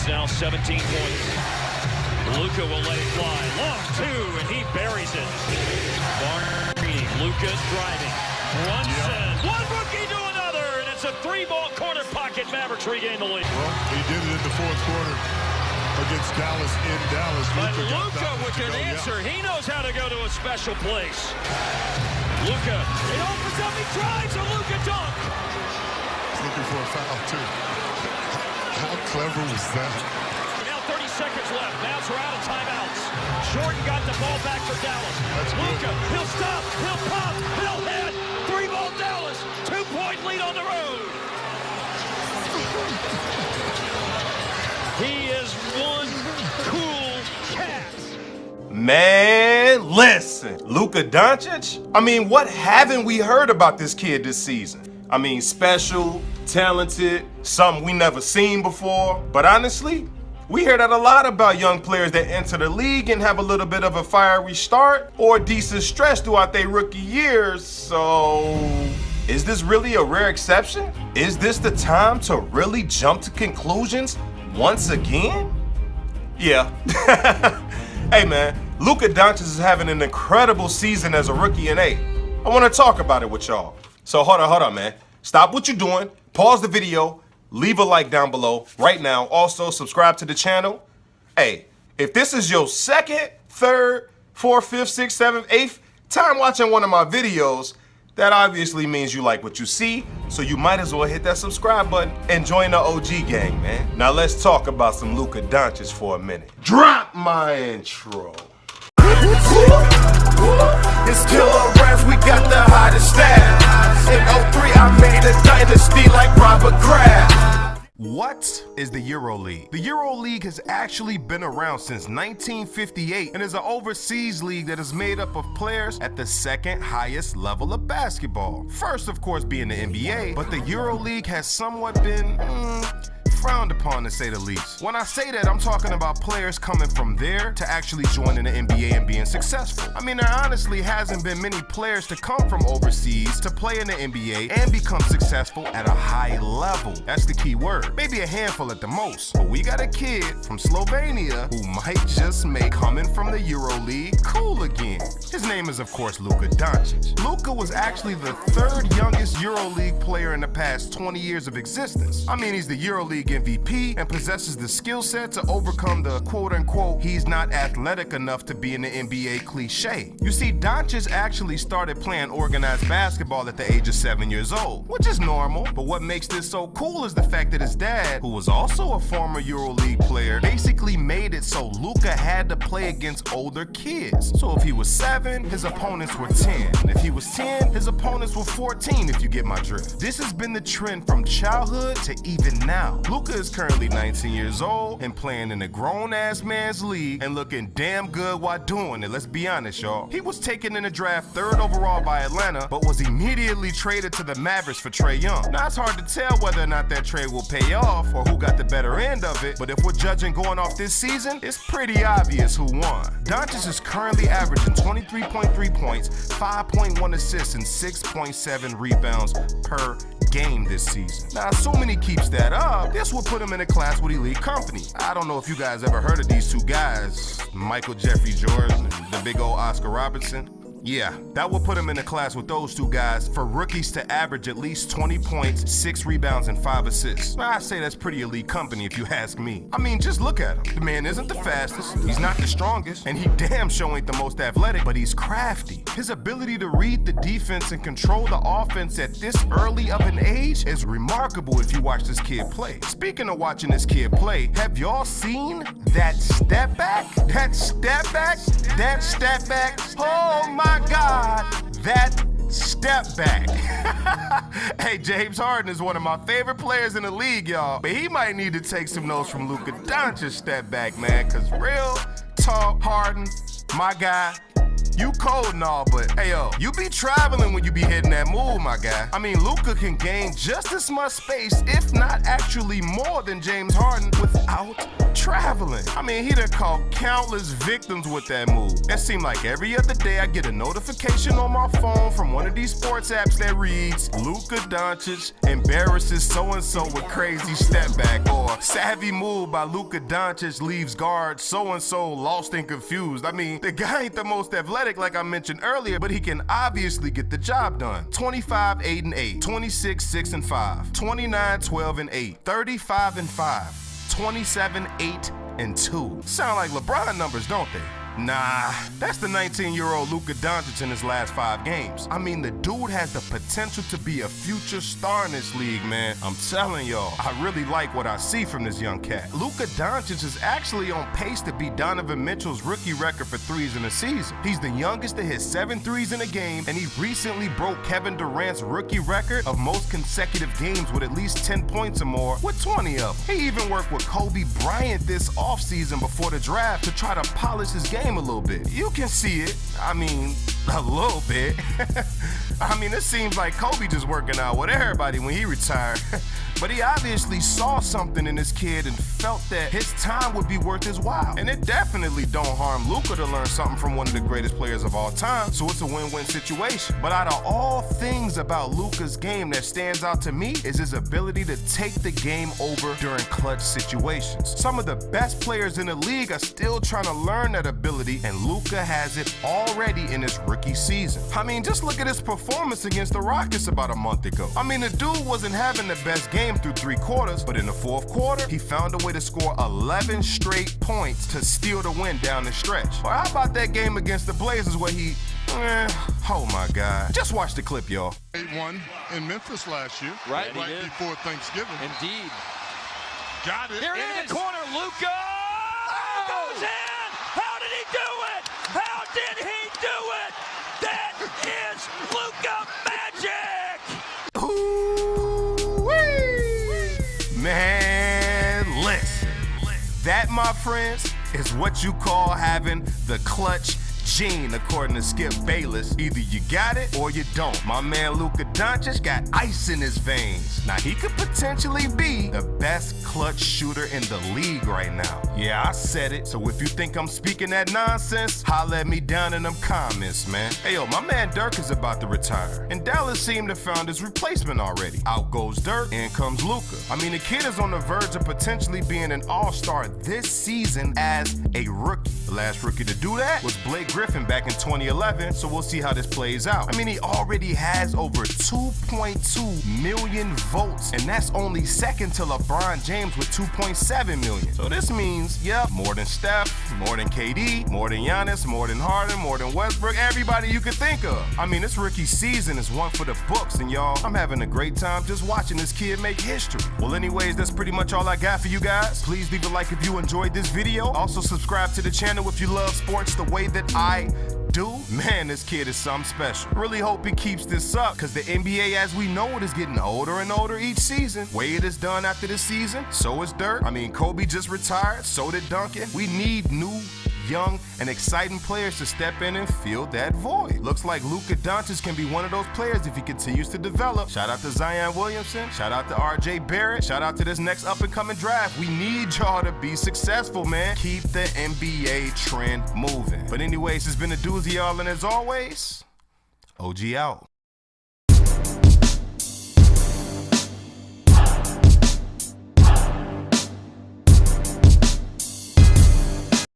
now 17 points. Luka will let it fly. Long two, and he buries it. Barney, Luka's driving. Brunson, one rookie to another, and it's a three-ball corner pocket. Mavericks regain the lead. Well, he did it in the fourth quarter against Dallas in Dallas. But Luka with an answer. He knows how to go to a special place. Luka, it opens up, he drives, a Luka dunk. He's looking for a foul, too. How clever was that? Now 30 seconds left. Mavs are out of timeouts. Jordan got the ball back for Dallas. Luka, he'll stop, he'll pop, he'll hit. Three-ball Dallas. 2-point lead on the road. He is one cool cat. Man, listen, Luka Doncic? I mean, what haven't we heard about this kid this season? I mean, special, talented, something we never seen before. But honestly, we hear that a lot about young players that enter the league and have a little bit of a fiery start or a decent stretch throughout their rookie years. So, is this really a rare exception? Is this the time to really jump to conclusions once again? Yeah. Hey man, Luka Doncic is having an incredible season as a rookie, and hey, I want to talk about it with y'all. So hold on, man. Stop what you're doing, pause the video, leave a like down below right now. Also, subscribe to the channel. Hey, if this is your second, third, fourth, fifth, sixth, seventh, eighth time watching one of my videos, that obviously means you like what you see, so you might as well hit that subscribe button and join the OG gang, man. Now let's talk about some Luka Doncic for a minute. Drop my intro. It's kilograms, we got the hottest staff. In 03, I made a dynasty like Robert Kraft. What is the EuroLeague? The EuroLeague has actually been around since 1958 and is an overseas league that is made up of players at the second highest level of basketball. First, of course, being the NBA, but the EuroLeague has somewhat been frowned upon, to say the least. When I say that, I'm talking about players coming from there to actually joining the NBA and being successful. I mean, there honestly hasn't been many players to come from overseas to play in the NBA and become successful at a high level. That's the key word. Maybe a handful at the most. But we got a kid from Slovenia who might just make coming from the EuroLeague cool again. His name is, of course, Luka Doncic. Luka was actually the third youngest EuroLeague player in the past 20 years of existence. I mean, he's the EuroLeague MVP and possesses the skill set to overcome the quote-unquote he's not athletic enough to be in the NBA cliche. You see, Doncic actually started playing organized basketball at the age of 7 years old, which is normal, but what makes this so cool is the fact that his dad, who was also a former EuroLeague player, basically made it so Luka had to play against older kids. So if he was 7, his opponents were 10. If he was 10, his opponents were 14, if you get my drift. This has been the trend from childhood to even now. Luka is currently 19 years old and playing in a grown-ass man's league and looking damn good while doing it. Let's be honest, y'all. He was taken in the draft 3rd overall by Atlanta, but was immediately traded to the Mavericks for Trae Young. Now, it's hard to tell whether or not that trade will pay off or who got the better end of it, but if we're judging going off this season, it's pretty obvious who won. Doncic is currently averaging 23.3 points, 5.1 assists, and 6.7 rebounds per game this season. Now, assuming he keeps that up, this will put him in a class with elite company. I don't know if you guys ever heard of these two guys, Michael Jeffrey Jordan and the big old Oscar Robertson. Yeah, that would put him in a class with those two guys for rookies to average at least 20 points, 6 rebounds, and 5 assists. I say that's pretty elite company if you ask me. I mean, just look at him. The man isn't the fastest, he's not the strongest, and he damn sure ain't the most athletic, but he's crafty. His ability to read the defense and control the offense at this early of an age is remarkable if you watch this kid play. Speaking of watching this kid play, have y'all seen that step back? That step back? That step back? Oh my God, that step back. Hey, James Harden is one of my favorite players in the league, y'all, but he might need to take some notes from Luka Doncic step back, man, because real talk, Harden, my guy, You cold and all, but hey yo, you be traveling when you be hitting that move, my guy. I mean, Luka can gain just as much space, if not actually more than James Harden without traveling. I mean, he done caught countless victims with that move. It seemed like every other day I get a notification on my phone from one of these sports apps that reads, Luka Doncic embarrasses so-and-so with crazy step back, or savvy move by Luka Doncic leaves guard so-and-so lost and confused. I mean, the guy ain't the most athletic like I mentioned earlier, but he can obviously get the job done. 25, 8 and 8, 26, 6 and 5, 29, 12 and 8, 35 and 5, 27, 8 and 2. Sound like LeBron numbers, don't they? Nah, that's the 19-year-old Luka Doncic in his last 5 games. I mean, the dude has the potential to be a future star in this league, man. I'm telling y'all, I really like what I see from this young cat. Luka Doncic is actually on pace to beat Donovan Mitchell's rookie record for threes in a season. He's the youngest to hit 7 threes in a game, and he recently broke Kevin Durant's rookie record of most consecutive games with at least 10 points or more with 20 of them. He even worked with Kobe Bryant this offseason before the draft to try to polish his game a little bit. You can see it. I mean, a little bit. I mean, it seems like Kobe just working out with everybody when he retired. But he obviously saw something in this kid and felt that his time would be worth his while. And it definitely don't harm Luka to learn something from one of the greatest players of all time, so it's a win-win situation. But out of all things about Luka's game that stands out to me is his ability to take the game over during clutch situations. Some of the best players in the league are still trying to learn that ability, and Luka has it already in his rookie season. I mean, just look at his performance against the Rockets about a month ago. I mean, the dude wasn't having the best game through 3 quarters, but in the 4th quarter, he found a way to score 11 straight points to steal the win down the stretch. Or how about that game against the Blazers where he, oh my God. Just watch the clip, y'all. 8-1 in Memphis last year. Right before Thanksgiving. Indeed. Got it. Here it is. Corner, Luka! Oh! Goes in! How did he do it? How did he do it? That is Luka magic! Man, listen. That, my friends, is what you call having the clutch gene, according to Skip Bayless. Either you got it or you don't. My man Luka Doncic got ice in his veins. Now, he could potentially be the best clutch shooter in the league right now. Yeah, I said it. So if you think I'm speaking that nonsense, holla at me down in them comments, man. Hey, yo, my man Dirk is about to retire, and Dallas seemed to have found his replacement already. Out goes Dirk, in comes Luka. I mean, the kid is on the verge of potentially being an all-star this season as a rookie. The last rookie to do that was Blake Griffin back in 2011, so we'll see how this plays out. I mean, he already has over 2.2 million votes, and that's only second to LeBron James with 2.7 million. So this means, yep, more than Steph, more than KD, more than Giannis, more than Harden, more than Westbrook, everybody you could think of. I mean, this rookie season is one for the books, and y'all, I'm having a great time just watching this kid make history. Well, anyways, that's pretty much all I got for you guys. Please leave a like if you enjoyed this video. Also, subscribe to the channel if you love sports the way that I do. Man, this kid is something special. Really hope he keeps this up, because the NBA as we know it is getting older and older each season. Wade is done after this season, so is Dirk. I mean, Kobe just retired, so did Duncan. We need new, young, and exciting players to step in and fill that void. Looks like Luka Doncic can be one of those players if he continues to develop. Shout out to Zion Williamson. Shout out to RJ Barrett. Shout out to this next up-and-coming draft. We need y'all to be successful, man. Keep the NBA trend moving. But anyways, it's been a doozy, y'all, and as always, OG out.